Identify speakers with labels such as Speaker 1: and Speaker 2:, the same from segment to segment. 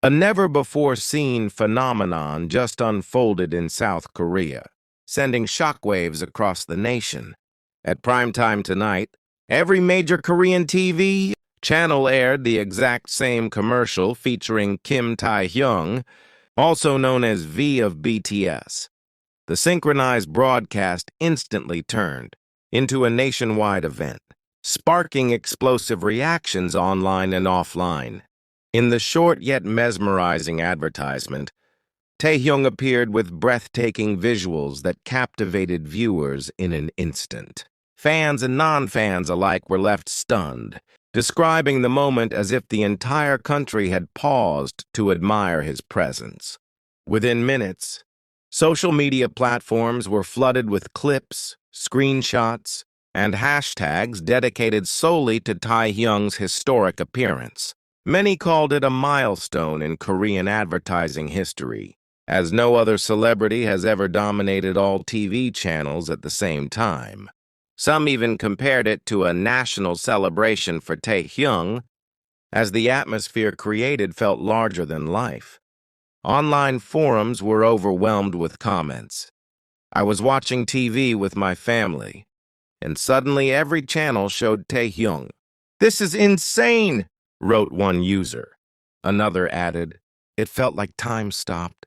Speaker 1: A never-before-seen phenomenon just unfolded in South Korea, sending shockwaves across the nation. At prime time tonight, every major Korean TV channel aired the exact same commercial featuring Kim Taehyung, also known as V of BTS. The synchronized broadcast instantly turned into a nationwide event, sparking explosive reactions online and offline. In the short yet mesmerizing advertisement, Taehyung appeared with breathtaking visuals that captivated viewers in an instant. Fans and non-fans alike were left stunned, describing the moment as if the entire country had paused to admire his presence. Within minutes, social media platforms were flooded with clips, screenshots, and hashtags dedicated solely to Taehyung's historic appearance. Many called it a milestone in Korean advertising history, as no other celebrity has ever dominated all TV channels at the same time. Some even compared it to a national celebration for Taehyung, as the atmosphere created felt larger than life. Online forums were overwhelmed with comments. I was watching TV with my family, and suddenly every channel showed Taehyung. "This is insane," wrote one user. Another added, "It felt like time stopped,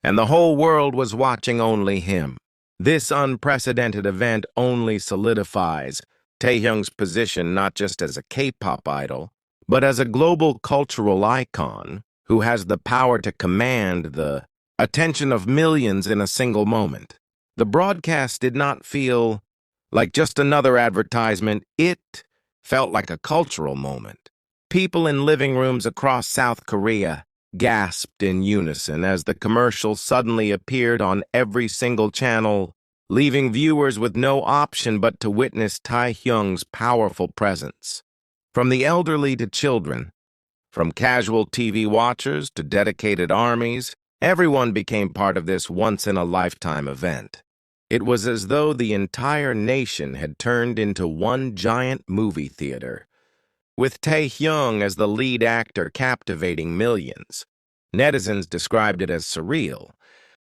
Speaker 1: and the whole world was watching only him." This unprecedented event only solidifies Taehyung's position not just as a K-pop idol, but as a global cultural icon who has the power to command the attention of millions in a single moment. The broadcast did not feel like just another advertisement. It felt like a cultural moment. People in living rooms across South Korea gasped in unison as the commercial suddenly appeared on every single channel, leaving viewers with no option but to witness Taehyung's powerful presence. From the elderly to children, from casual TV watchers to dedicated armies, everyone became part of this once-in-a-lifetime event. It was as though the entire nation had turned into one giant movie theater, with Taehyung as the lead actor captivating millions. Netizens described it as surreal,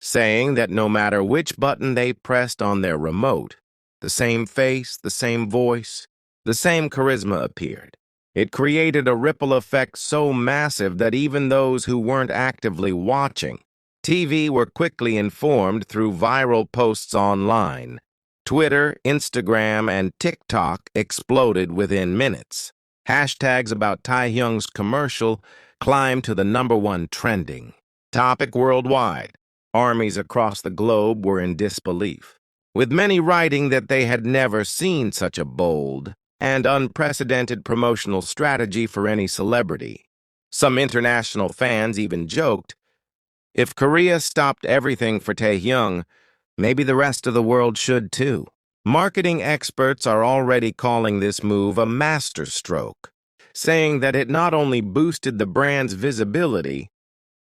Speaker 1: saying that no matter which button they pressed on their remote, the same face, the same voice, the same charisma appeared. It created a ripple effect so massive that even those who weren't actively watching TV were quickly informed through viral posts online. Twitter, Instagram, and TikTok exploded within minutes. Hashtags about Taehyung's commercial climbed to the #1 trending topic worldwide. Armies across the globe were in disbelief, with many writing that they had never seen such a bold and unprecedented promotional strategy for any celebrity. Some international fans even joked, if Korea stopped everything for Taehyung, maybe the rest of the world should too. Marketing experts are already calling this move a masterstroke, saying that it not only boosted the brand's visibility,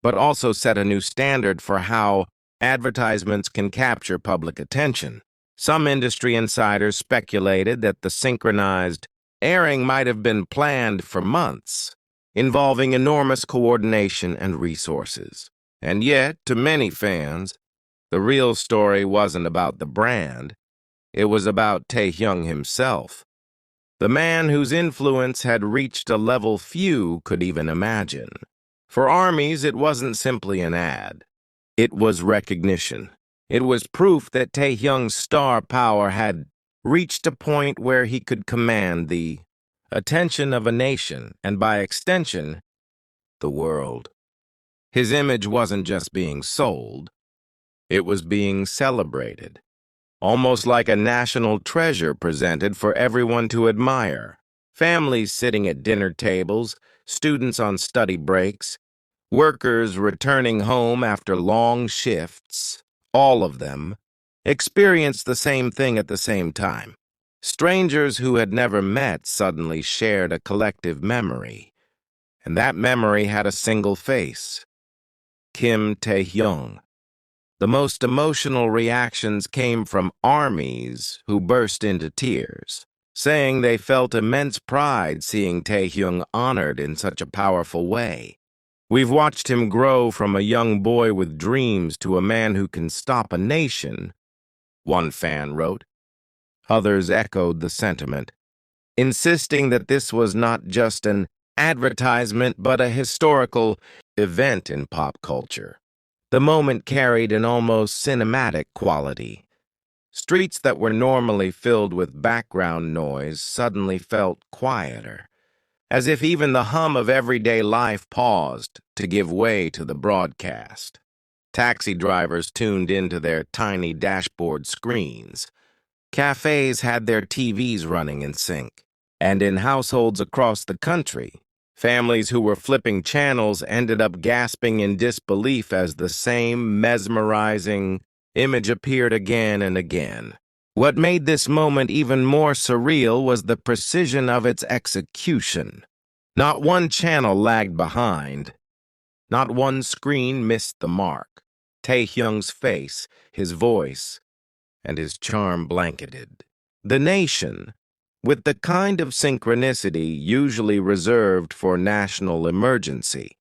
Speaker 1: but also set a new standard for how advertisements can capture public attention. Some industry insiders speculated that the synchronized airing might have been planned for months, involving enormous coordination and resources. And yet, to many fans, the real story wasn't about the brand. It was about Taehyung himself, the man whose influence had reached a level few could even imagine. For armies, it wasn't simply an ad. It was recognition. It was proof that Taehyung's star power had reached a point where he could command the attention of a nation, and by extension, the world. His image wasn't just being sold, it was being celebrated, almost like a national treasure presented for everyone to admire. Families sitting at dinner tables, students on study breaks, workers returning home after long shifts, all of them experienced the same thing at the same time. Strangers who had never met suddenly shared a collective memory, and that memory had a single face: Kim Taehyung. The most emotional reactions came from armies who burst into tears, saying they felt immense pride seeing Taehyung honored in such a powerful way. We've watched him grow from a young boy with dreams to a man who can stop a nation, one fan wrote. Others echoed the sentiment, insisting that this was not just an advertisement but a historical event in pop culture. The moment carried an almost cinematic quality. Streets that were normally filled with background noise suddenly felt quieter, as if even the hum of everyday life paused to give way to the broadcast. Taxi drivers tuned into their tiny dashboard screens. Cafes had their TVs running in sync. And in households across the country, families who were flipping channels ended up gasping in disbelief as the same mesmerizing image appeared again and again. What made this moment even more surreal was the precision of its execution. Not one channel lagged behind. Not one screen missed the mark. Taehyung's face, his voice, and his charm blanketed the nation with the kind of synchronicity usually reserved for national emergency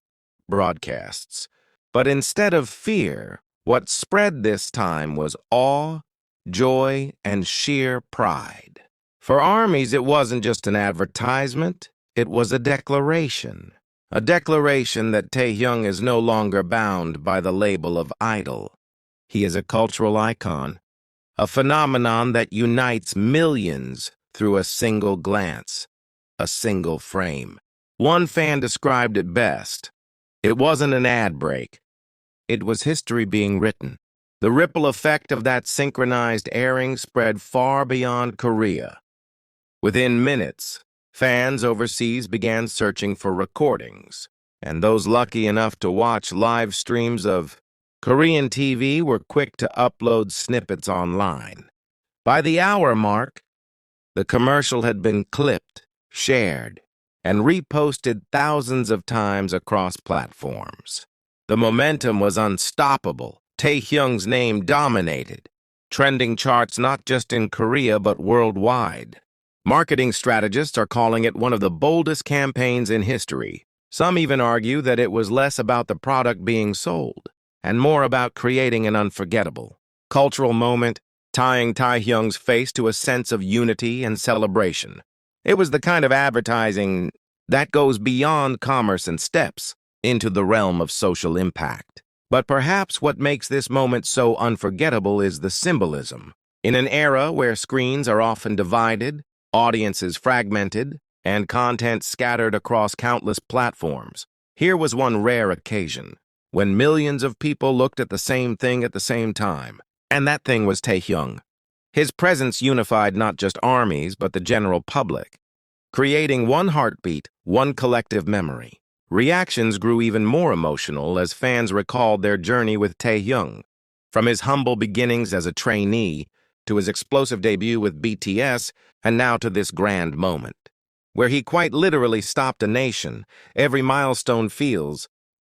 Speaker 1: broadcasts. But instead of fear, what spread this time was awe, joy, and sheer pride. For armies, it wasn't just an advertisement, it was a declaration. A declaration that Taehyung is no longer bound by the label of idol. He is a cultural icon, a phenomenon that unites millions through a single glance, a single frame. One fan described it best. It wasn't an ad break. It was history being written. The ripple effect of that synchronized airing spread far beyond Korea. Within minutes, fans overseas began searching for recordings, and those lucky enough to watch live streams of Korean TV were quick to upload snippets online. By the hour mark, the commercial had been clipped, shared, and reposted thousands of times across platforms. The momentum was unstoppable. Taehyung's name dominated, trending charts not just in Korea but worldwide. Marketing strategists are calling it one of the boldest campaigns in history. Some even argue that it was less about the product being sold and more about creating an unforgettable cultural moment, tying Taehyung's face to a sense of unity and celebration. It was the kind of advertising that goes beyond commerce and steps into the realm of social impact. But perhaps what makes this moment so unforgettable is the symbolism. In an era where screens are often divided, audiences fragmented, and content scattered across countless platforms, here was one rare occasion when millions of people looked at the same thing at the same time. And that thing was Taehyung. His presence unified not just armies, but the general public, creating one heartbeat, one collective memory. Reactions grew even more emotional as fans recalled their journey with Taehyung, from his humble beginnings as a trainee to his explosive debut with BTS, and now to this grand moment, where he quite literally stopped a nation. Every milestone feels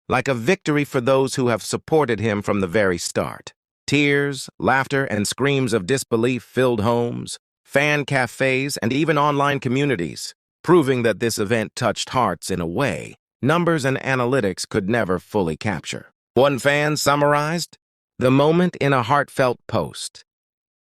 Speaker 1: like a victory for those who have supported him from the very start. Tears, laughter, and screams of disbelief filled homes, fan cafes, and even online communities, proving that this event touched hearts in a way numbers and analytics could never fully capture. One fan summarized the moment in a heartfelt post.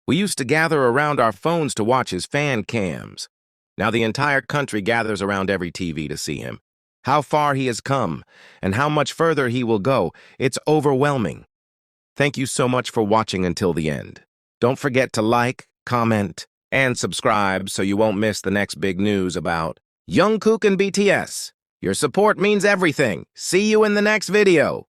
Speaker 1: "We used to gather around our phones to watch his fan cams. Now the entire country gathers around every TV to see him. How far he has come, and how much further he will go, it's overwhelming. Thank you so much for watching until the end. Don't forget to like, comment, and subscribe so you won't miss the next big news about Jungkook and BTS. Your support means everything. See you in the next video."